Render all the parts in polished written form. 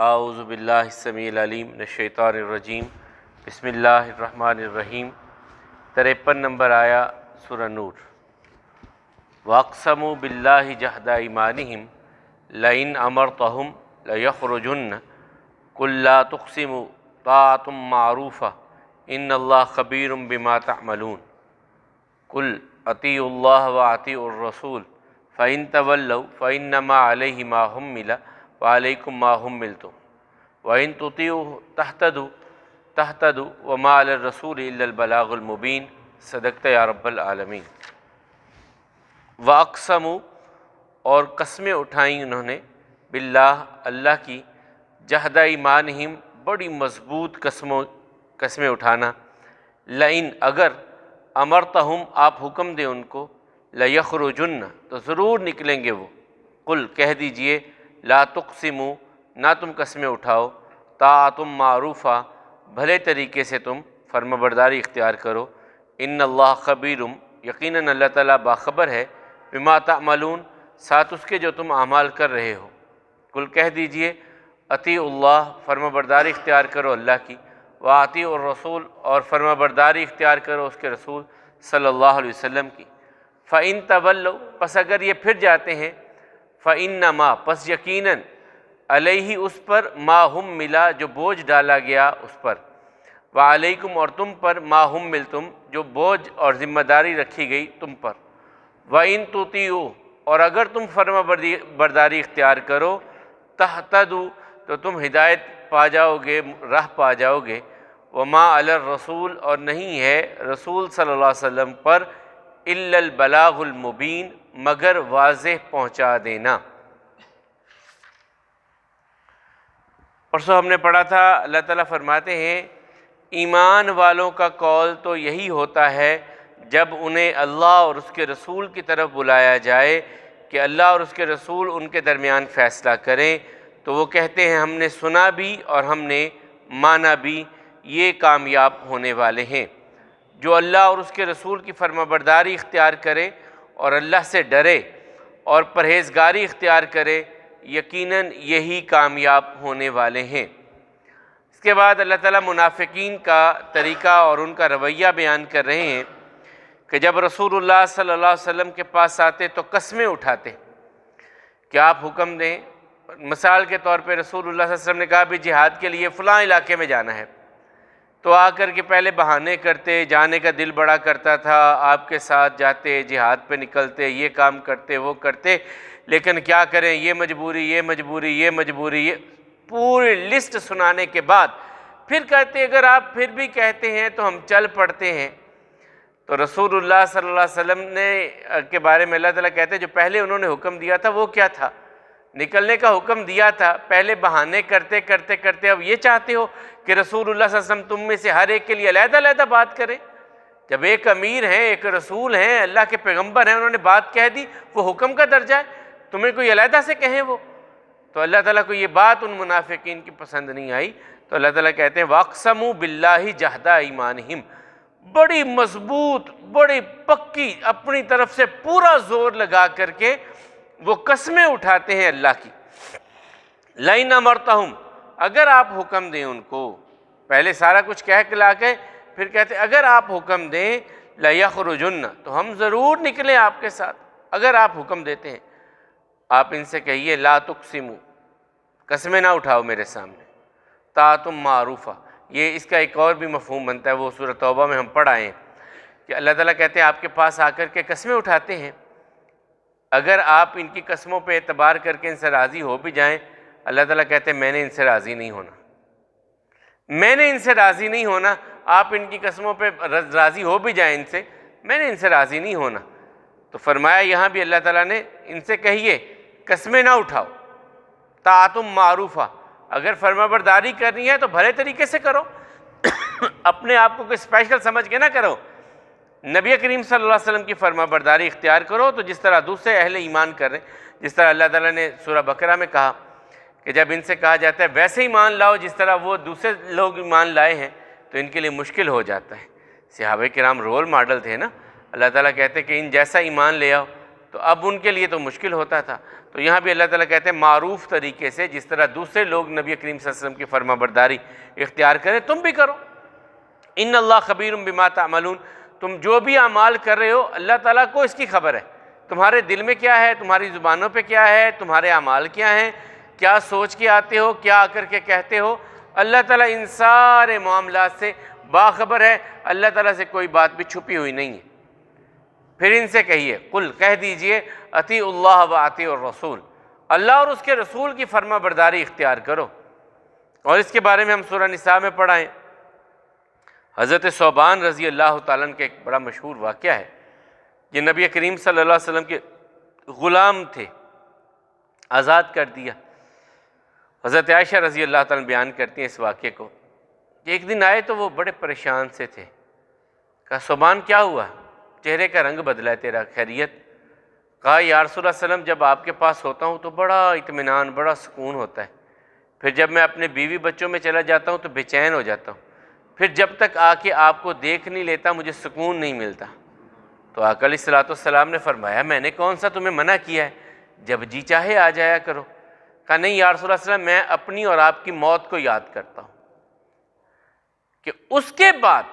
اعوذ باللہ السمیع العلیم من الشیطان الرجیم بسم اللہ الرحمن الرحیم 53 نمبر آیا سورہ نور۔ وَأَقْسَمُوا بِاللَّهِ جَهْدَ أَيْمَانِهِمْ لَئِنْ أَمَرْتَهُمْ لَيَخْرُجُنَّ قُل لَّا تُقْسِمُوا طَاعَةٌ مَّعْرُوفَةٌ إِنَّ اللَّهَ خَبِيرٌ بِمَا تَعْمَلُونَ قُلْ أَطِيعُوا اللَّهَ وَأَطِيعُوا الرَّسُولَ فَإِن تَوَلَّوْا فَإِنَّمَا عَلَيْهِ مَا حُمِّلَ وَعَلَيْكُمْ مَا حُمِّلْتُمْ وَإِن تُطِيعُوهُ تَهْتَدُوا وَمَا عَلَى الرَّسُولِ إِلَّا الْبَلَاغُ الْمُبِينُ۔ صدقت یا رب العالمین۔ وَأَقْسَمُوا اور قسمیں اٹھائیں انہوں نے، باللہ اللہ کی، جہد ایمانہم بڑی مضبوط قسمیں اٹھانا، لئن اگر امرتہم آپ حکم دیں ان کو، لیخرجن تو ضرور نکلیں گے وہ، قل کہہ دیجئے لا تقسموا نہ تم قسمیں اٹھاؤ، طاعۃ معروفہ بھلے طریقے سے تم فرما برداری اختیار کرو، ان اللہ خبیر یقیناً اللہ تعالیٰ باخبر ہے، بما تعملون ساتھ اس کے جو تم اعمال کر رہے ہو۔ قل کہہ دیجئے اطیعوا اللہ فرما برداری اختیار کرو اللہ کی، واطیعوا الرسول اور فرما برداری اختیار کرو اس کے رسول صلی اللہ علیہ وسلم کی۔ فَإِن تَوَلَّوْا پس اگر یہ پھر جاتے ہیں، فَإِنَّمَا پس یقیناً علیہ اس پر ما حُمِّلَ جو بوجھ ڈالا گیا اس پر، وعلیکم اور تم پر ما حُمِّلْتُم جو بوجھ اور ذمہ داری رکھی گئی تم پر، وَإِن تُطِیعُوهُ اور اگر تم فرما برداری اختیار کرو، تہتدوا تو تم ہدایت پا جاؤ گے، راہ پا جاؤ گے، وما علی الرسول اور نہیں ہے رسول صلی اللہ علیہ وسلم پر، الا البلاغ المبین مگر واضح پہنچا دینا۔ پرسوں ہم نے پڑھا تھا اللہ تعالیٰ فرماتے ہیں ایمان والوں کا قول تو یہی ہوتا ہے جب انہیں اللہ اور اس کے رسول کی طرف بلایا جائے کہ اللہ اور اس کے رسول ان کے درمیان فیصلہ کریں، تو وہ کہتے ہیں ہم نے سنا بھی اور ہم نے مانا بھی، یہ کامیاب ہونے والے ہیں۔ جو اللہ اور اس کے رسول کی فرما برداری اختیار کرے اور اللہ سے ڈرے اور پرہیزگاری اختیار کرے، یقیناً یہی کامیاب ہونے والے ہیں۔ اس کے بعد اللہ تعالیٰ منافقین کا طریقہ اور ان کا رویہ بیان کر رہے ہیں کہ جب رسول اللہ صلی اللہ علیہ وسلم کے پاس آتے تو قسمیں اٹھاتے کہ آپ حکم دیں۔ مثال کے طور پہ رسول اللہ صلی اللہ علیہ وسلم نے کہا بھی جہاد کے لیے فلاں علاقے میں جانا ہے، تو آ کر کے پہلے بہانے کرتے، جانے کا دل بڑا کرتا تھا، آپ کے ساتھ جاتے، جہاد پہ نکلتے، یہ کام کرتے وہ کرتے، لیکن کیا کریں، یہ مجبوری یہ مجبوری یہ مجبوری، یہ پوری لسٹ سنانے کے بعد پھر کہتے اگر آپ پھر بھی کہتے ہیں تو ہم چل پڑتے ہیں۔ تو رسول اللہ صلی اللہ علیہ وسلم کے بارے میں اللہ تعالیٰ کہتے ہیں جو پہلے انہوں نے حکم دیا تھا وہ کیا تھا، نکلنے کا حکم دیا تھا، پہلے بہانے کرتے کرتے کرتے اب یہ چاہتے ہو کہ رسول اللہ صلی اللہ علیہ وسلم تم میں سے ہر ایک کے لیے علیحدہ علیحدہ بات کریں؟ جب ایک امیر ہیں، ایک رسول ہیں، اللہ کے پیغمبر ہیں، انہوں نے بات کہہ دی، وہ حکم کا درجہ ہے، تمہیں کوئی علیحدہ سے کہیں وہ؟ تو اللہ تعالیٰ کو یہ بات ان منافقین کی پسند نہیں آئی، تو اللہ تعالیٰ کہتے ہیں وَأَقْسَمُوا بِاللَّهِ جَهْدَ أَيْمَانِهِمْ بڑی مضبوط، بڑی پکی اپنی طرف سے پورا زور لگا کر کے وہ قسمیں اٹھاتے ہیں اللہ کی۔ لَئِنْ أَمَرْتَهُمْ اگر آپ حکم دیں ان کو، پہلے سارا کچھ کہہ کے لا کے پھر کہتے ہیں اگر آپ حکم دیں لَيَخْرُجُنَّ تو ہم ضرور نکلیں آپ کے ساتھ، اگر آپ حکم دیتے ہیں۔ آپ ان سے کہیے لا تقسموا قسمیں نہ اٹھاؤ میرے سامنے، طاعۃ معروفہ، یہ اس کا ایک اور بھی مفہوم بنتا ہے، وہ سورہ توبہ میں ہم پڑھ آئے ہیں کہ اللہ تعالیٰ کہتے ہیں آپ کے پاس آ کر کے قسمیں اٹھاتے ہیں، اگر آپ ان کی قسموں پہ اعتبار کر کے ان سے راضی ہو بھی جائیں، اللہ تعالیٰ کہتے ہیں میں نے ان سے راضی نہیں ہونا، میں نے ان سے راضی نہیں ہونا، آپ ان کی قسموں پہ راضی ہو بھی جائیں ان سے، میں نے ان سے راضی نہیں ہونا۔ تو فرمایا یہاں بھی اللہ تعالیٰ نے ان سے کہیے قسمیں نہ اٹھاؤ، طاعۃ معروفہ اگر فرما برداری کرنی ہے تو بھلے طریقے سے کرو، اپنے آپ کو کوئی اسپیشل سمجھ کے نہ کرو، نبی کریم صلی اللہ علیہ وسلم کی فرما برداری اختیار کرو، تو جس طرح دوسرے اہل ایمان کر رہے ہیں، جس طرح اللہ تعالیٰ نے سورہ بقرہ میں کہا کہ جب ان سے کہا جاتا ہے ویسے ایمان لاؤ جس طرح وہ دوسرے لوگ ایمان لائے ہیں، تو ان کے لیے مشکل ہو جاتا ہے۔ صحابہ کرام رول ماڈل تھے نا، اللہ تعالیٰ کہتے ہیں کہ ان جیسا ایمان لے آؤ، تو اب ان کے لیے تو مشکل ہوتا تھا۔ تو یہاں بھی اللہ تعالیٰ کہتے ہیں معروف طریقے سے جس طرح دوسرے لوگ نبی کریم صلی اللہ علیہ وسلم کی فرما برداری اختیار کریں تم بھی کرو۔ ان اللہ خبیر بما تعملون، تم جو بھی اعمال کر رہے ہو اللہ تعالیٰ کو اس کی خبر ہے، تمہارے دل میں کیا ہے، تمہاری زبانوں پہ کیا ہے، تمہارے اعمال کیا ہیں، کیا سوچ کے آتے ہو، کیا آ کر کے کہتے ہو، اللہ تعالیٰ ان سارے معاملات سے باخبر ہے، اللہ تعالیٰ سے کوئی بات بھی چھپی ہوئی نہیں ہے۔ پھر ان سے کہیے، قل کہہ دیجئے، اطیعوا اللہ و اطیعوا الرسول، اللہ اور اس کے رسول کی فرما برداری اختیار کرو۔ اور اس کے بارے میں ہم سورہ نساء میں پڑھائیں، حضرت ثوبان رضی اللہ تعالیٰ عنہ کا ایک بڑا مشہور واقعہ ہے، یہ نبی کریم صلی اللہ علیہ وسلم کے غلام تھے، آزاد کر دیا۔ حضرت عائشہ رضی اللہ تعالیٰ عنہ بیان کرتی ہیں اس واقعے کو کہ ایک دن آئے تو وہ بڑے پریشان سے تھے، کہا ثوبان کیا ہوا، چہرے کا رنگ بدلا ہے تیرا، خیریت؟ کہا یا رسول اللہ صلی اللہ علیہ وسلم جب آپ کے پاس ہوتا ہوں تو بڑا اطمینان، بڑا سکون ہوتا ہے، پھر جب میں اپنے بیوی بچوں میں چلا جاتا ہوں تو بے چین ہو جاتا ہوں، پھر جب تک آ کے آپ کو دیکھ نہیں لیتا مجھے سکون نہیں ملتا۔ تو آقا علیہ الصلوۃ والسلام نے فرمایا میں نے کون سا تمہیں منع کیا ہے، جب جی چاہے آ جایا کرو۔ کہا نہیں یا رسول اللہ صلی اللہ علیہ وسلم میں اپنی اور آپ کی موت کو یاد کرتا ہوں کہ اس کے بعد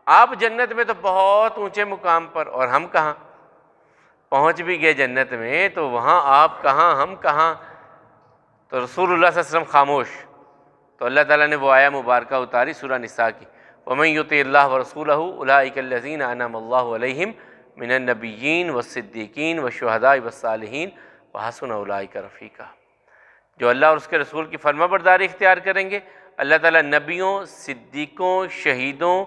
آپ جنت میں تو بہت اونچے مقام پر، اور ہم کہاں، پہنچ بھی گئے جنت میں تو وہاں آپ کہاں ہم کہاں۔ تو رسول اللہ صلی اللہ علیہ وسلم خاموش۔ تو اللہ تعالیٰ نے وہ آیہ مبارکہ اتاری سورہ نساء کی، وَمَن يُطِعِ اللَّهَ وَرَسُولَهُ أُولَٰئِكَ الَّذِينَ أَنْعَمَ اللَّهُ عَلَيْهِم مِّنَ النَّبِيِّينَ وَالصِّدِّيقِينَ وَالشُّهَدَاءِ وَالصَّالِحِينَ وَحَسُنَ أُولَٰئِكَ رَفِيقًا، جو اللہ اور اس کے رسول کی فرما برداری اختیار کریں گے اللہ تعالیٰ نبیوں، صدیقوں، شہیدوں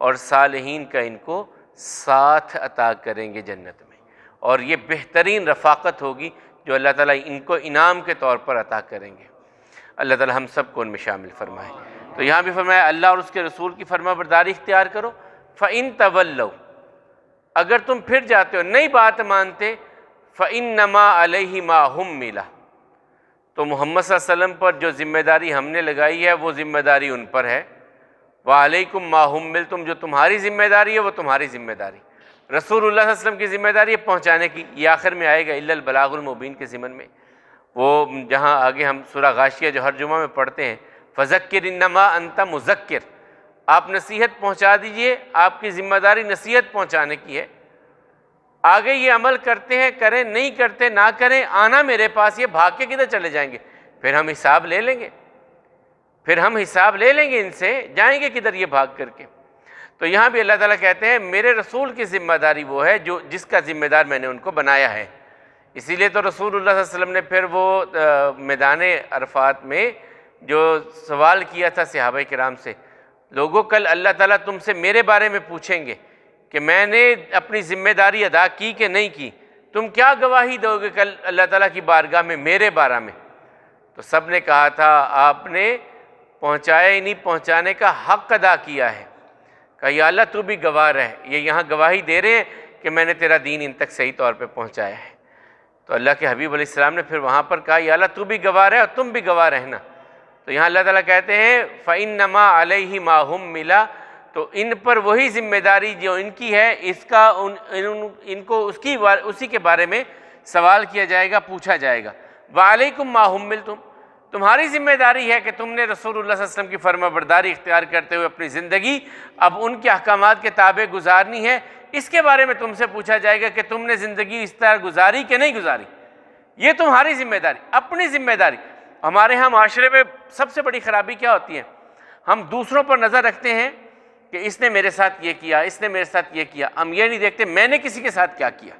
اور صالحین کا ان کو ساتھ عطا کریں گے جنت میں، اور یہ بہترین رفاقت ہوگی جو اللہ تعالیٰ ان کو انعام کے طور پر عطا کریں گے۔ اللہ تعالیٰ ہم سب کو ان میں شامل فرمائے۔ تو یہاں بھی فرمایا اللہ اور اس کے رسول کی فرما برداری اختیار کرو۔ فَإِن تَوَلَّوْا، اگر تم پھر جاتے ہو نہیں بات مانتے، فَإِنَّمَا عَلَيْهِ مَا حُمِّلَ، تو محمد صلی اللہ علیہ وسلم پر جو ذمہ داری ہم نے لگائی ہے وہ ذمہ داری ان پر ہے، وَعَلَيْكُمْ مَا حُمِّلْتُمْ، جو تمہاری ذمہ داری ہے وہ تمہاری ذمہ داری۔ رسول اللہ صلی اللہ علیہ وسلم کی ذمہ داری ہے پہنچانے کی، یہ آخر میں آئے گا اِلَّا الْبَلَاغُ الْمُبِينَ کے ضمن میں، وہ جہاں آگے ہم سورہ غاشیہ جو ہر جمعہ میں پڑھتے ہیں، فَذَكِّرْ إِنَّمَا أَنْتَ مُذَكِّرٌ، آپ نصیحت پہنچا دیجئے، آپ کی ذمہ داری نصیحت پہنچانے کی ہے۔ آگے یہ عمل کرتے ہیں کریں، نہیں کرتے نہ کریں، آنا میرے پاس، یہ بھاگ کے کدھر چلے جائیں گے، پھر ہم حساب لے لیں گے، پھر ہم حساب لے لیں گے ان سے، جائیں گے کدھر یہ بھاگ کر کے۔ تو یہاں بھی اللہ تعالیٰ کہتے ہیں میرے رسول کی ذمہ داری وہ ہے جس کا ذمہ دار میں نے ان کو بنایا ہے۔ اسی لیے تو رسول اللہ صلی اللہ علیہ وسلم نے پھر وہ میدان عرفات میں جو سوال کیا تھا صحابہ کرام سے، لوگوں کل اللہ تعالیٰ تم سے میرے بارے میں پوچھیں گے کہ میں نے اپنی ذمہ داری ادا کی کہ نہیں کی، تم کیا گواہی دو گے کل اللہ تعالیٰ کی بارگاہ میں میرے بارے میں؟ تو سب نے کہا تھا آپ نے پہنچایا ہی نہیں، پہنچانے کا حق ادا کیا ہے۔ کہا یا اللہ تو بھی گواہ رہ، یہ یہاں گواہی دے رہے ہیں کہ میں نے تیرا دین ان تک صحیح طور پہ پہنچایا ہے۔ تو اللہ کے حبیب علیہ السلام نے پھر وہاں پر کہا یا اللہ تو بھی گواہ رہ اور تم بھی گواہ رہنا۔ تو یہاں اللہ تعالیٰ کہتے ہیں فَإِنَّمَا عَلَيْهِ مَا حُمِّلَ، تو ان پر وہی ذمہ داری جو ان کی ہے، اس کا ان کو اسی کے بارے میں سوال کیا جائے گا، پوچھا جائے گا۔ وَعَلَيْكُمْ مَا حُمِّلْتُمْ، تمہاری ذمہ داری ہے کہ تم نے رسول اللہ صلی اللہ علیہ وسلم کی فرما برداری اختیار کرتے ہوئے اپنی زندگی اب ان کے احکامات کے تابع گزارنی ہے، اس کے بارے میں تم سے پوچھا جائے گا کہ تم نے زندگی اس طرح گزاری کہ نہیں گزاری، یہ تمہاری ذمہ داری، اپنی ذمہ داری۔ ہمارے ہاں معاشرے میں سب سے بڑی خرابی کیا ہوتی ہے، ہم دوسروں پر نظر رکھتے ہیں کہ اس نے میرے ساتھ یہ کیا، اس نے میرے ساتھ یہ کیا، ہم یہ نہیں دیکھتے میں نے کسی کے ساتھ کیا کیا،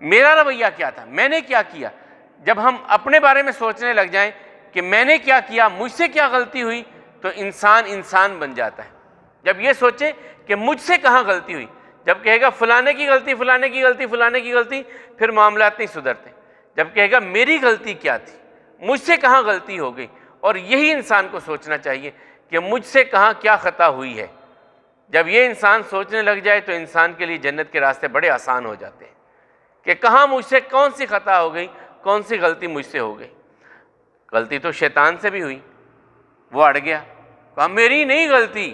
میرا رویہ کیا تھا، میں نے کیا کیا۔ جب ہم اپنے بارے میں سوچنے لگ جائیں کہ میں نے کیا کیا، مجھ سے کیا غلطی ہوئی، تو انسان بن جاتا ہے۔ جب یہ سوچے کہ مجھ سے کہاں غلطی ہوئی، جب کہے گا فلانے کی غلطی، فلانے کی غلطی، فلانے کی غلطی، پھر معاملات نہیں سدھرتے۔ جب کہے گا میری غلطی کیا تھی، مجھ سے کہاں غلطی ہو گئی، اور یہی انسان کو سوچنا چاہیے کہ مجھ سے کہاں کیا خطا ہوئی ہے۔ جب یہ انسان سوچنے لگ جائے تو انسان کے لیے جنت کے راستے بڑے آسان ہو جاتے ہیں کہ کہاں مجھ سے کون سی خطا ہو گئی، کون سی غلطی مجھ سے ہو گئی۔ غلطی تو شیطان سے بھی ہوئی، وہ اڑ گیا، کہا میری نہیں غلطی،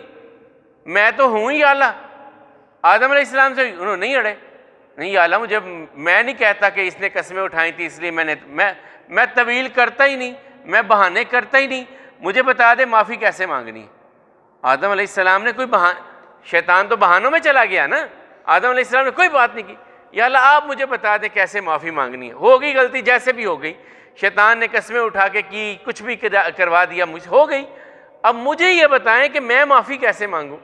میں تو ہوں ہی اعلیٰ۔ آدم علیہ السلام سے انہوں نہیں اڑے، نہیں یا اللہ مجھے، میں نہیں کہتا کہ اس نے قسمیں اٹھائی تھی اس لیے میں طویل کرتا ہی نہیں، میں بہانے کرتا ہی نہیں، مجھے بتا دے معافی کیسے مانگنی ہے۔ آدم علیہ السلام نے کوئی شیطان تو بہانوں میں چلا گیا نا، آدم علیہ السلام نے کوئی بات نہیں کی، یا اللہ آپ مجھے بتا دیں کیسے معافی مانگنی ہے، ہو گئی غلطی جیسے بھی ہو گئی، شیطان نے قسمیں اٹھا کے کی، کچھ بھی کروا دیا، مجھ ہو گئی، اب مجھے یہ بتائیں کہ میں معافی کیسے مانگوں۔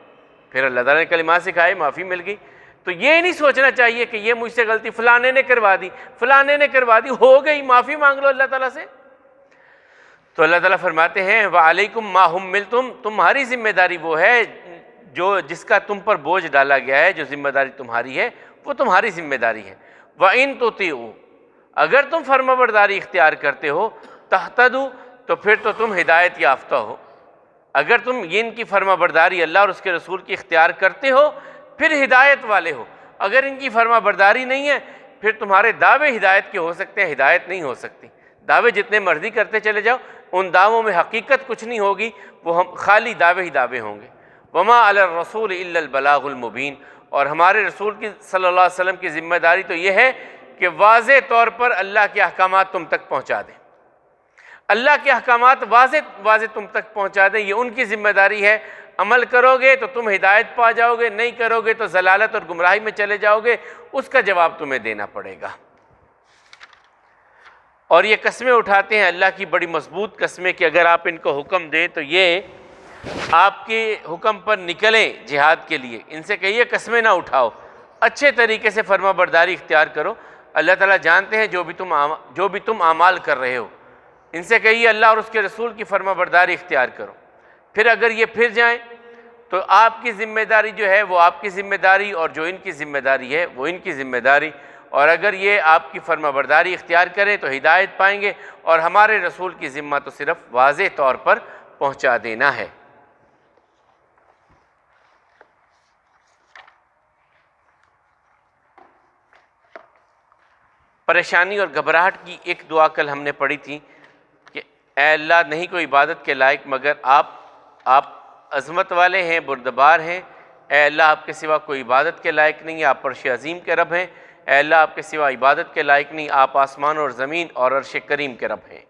پھر اللہ تعالیٰ نے کلمات سکھائے، معافی مل گئی۔ تو یہ نہیں سوچنا چاہیے کہ یہ مجھ سے غلطی فلانے نے کروا دی، فلانے نے کروا دی، ہو گئی، معافی مانگ لو اللہ تعالیٰ سے۔ تو اللہ تعالیٰ فرماتے ہیں وَعَلَيْكُمْ مَا حُمِّلْتُمْ، تمہاری ذمہ داری وہ ہے جس کا تم پر بوجھ ڈالا گیا ہے، جو ذمہ داری تمہاری ہے وہ تمہاری ذمہ داری ہے۔ وَإِن تُطِيعُوا، اگر تم فرما برداری اختیار کرتے ہو، تہتدوا، تو پھر تو تم ہدایت یافتہ ہو۔ اگر تم ان کی فرما برداری اللہ اور اس کے رسول کی اختیار کرتے ہو پھر ہدایت والے ہو، اگر ان کی فرما برداری نہیں ہے پھر تمہارے دعوے ہدایت کے ہو سکتے ہیں، ہدایت نہیں ہو سکتی۔ دعوے جتنے مرضی کرتے چلے جاؤ، ان دعووں میں حقیقت کچھ نہیں ہوگی، وہ ہم خالی دعوے ہی دعوے ہوں گے۔ وَمَا عَلَى الرَّسُولِ إِلَّا الْبَلَاغُ الْمُبِينُ، اور ہمارے رسول کی صلی اللہ علیہ وسلم کی ذمہ داری تو یہ ہے کہ واضح طور پر اللہ کے احکامات تم تک پہنچا دیں، اللہ کے احکامات واضح تم تک پہنچا دیں، یہ ان کی ذمہ داری ہے۔ عمل کرو گے تو تم ہدایت پا جاؤ گے، نہیں کرو گے تو ضلالت اور گمراہی میں چلے جاؤ گے، اس کا جواب تمہیں دینا پڑے گا۔ اور یہ قسمیں اٹھاتے ہیں اللہ کی بڑی مضبوط قسمیں کہ اگر آپ ان کو حکم دیں تو یہ آپ کے حکم پر نکلیں جہاد کے لیے، ان سے کہیے قسمیں نہ اٹھاؤ، اچھے طریقے سے فرما برداری اختیار کرو، اللہ تعالیٰ جانتے ہیں جو بھی تم اعمال کر رہے ہو، ان سے کہیے اللہ اور اس کے رسول کی فرما برداری اختیار کرو۔ پھر اگر یہ پھر جائیں تو آپ کی ذمہ داری جو ہے وہ آپ کی ذمہ داری، اور جو ان کی ذمہ داری ہے وہ ان کی ذمہ داری، اور اگر یہ آپ کی فرما برداری اختیار کریں تو ہدایت پائیں گے، اور ہمارے رسول کی ذمہ تو صرف واضح طور پر پہنچا دینا ہے۔ پریشانی اور گھبراہٹ کی ایک دعا کل ہم نے پڑھی تھی کہ اے اللہ نہیں کوئی عبادت کے لائق مگر آپ عظمت والے ہیں، بردبار ہیں، اے اللہ آپ کے سوا کوئی عبادت کے لائق نہیں ہے، آپ عرش عظیم کے رب ہیں، اے اللہ آپ کے سوا عبادت کے لائق نہیں، آپ آسمان اور زمین اور عرش کریم کے رب ہیں۔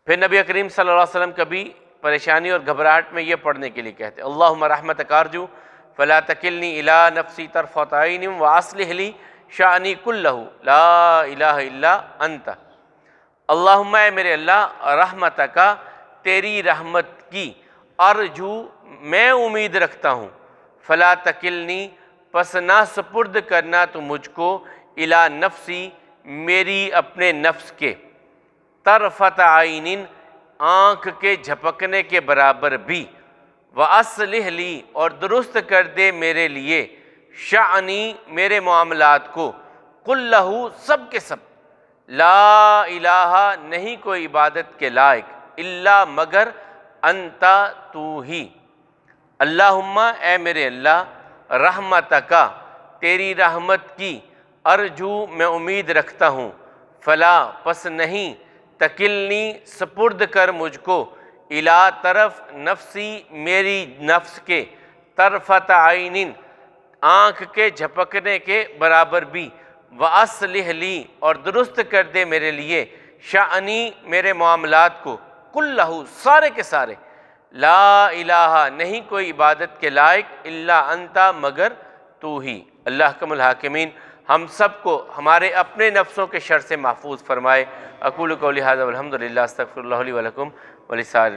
پھر نبی کریم صلی اللہ علیہ وسلم کبھی پریشانی اور گھبراہٹ میں یہ پڑھنے کے لیے کہتے ہیں اللہم رحمتک ارجو فلا تکلنی الی نفسی طرفۃ عین واصلح لی شأنی کلہ لا الہ الا انت۔ اللہم، اے میرے اللہ، رحمتک، تیری رحمت کی، ارجو، میں امید رکھتا ہوں، فلا تکلنی، پس نہ سپرد کرنا تو مجھ کو، الی نفسی، میری اپنے نفس کے، طرفۃ عین، آنکھ کے جھپکنے کے برابر بھی، وَأَصْلِحْ لِي، اور درست کر دے میرے لیے، شأنی، میرے معاملات کو، کلہ، سب کے سب، لا الہ، نہیں کوئی عبادت کے لائق، الا، مگر، انتا، تو ہی۔ اللہم، اے میرے اللہ، رحمتکا، تیری رحمت کی، ارجو، میں امید رکھتا ہوں، فلا، پس نہیں، تکلنی، سپرد کر مجھ کو، الا، طرف، نفسی، میری نفس کے، طرفۃ عین، آنکھ کے جھپکنے کے برابر بھی، وَأَصْلِحْ لِي، اور درست کر دے میرے لیے، شأنی، میرے معاملات کو، کلہ، سارے کے سارے، لا الہ، نہیں کوئی عبادت کے لائق، الا انتا، مگر تو ہی۔ اللہ احکم الحاکمین ہم سب کو ہمارے اپنے نفسوں کے شر سے محفوظ فرمائے۔ اقول قولی ھذا والحمد للہ، استغفر اللہ لی ولکم ولسائر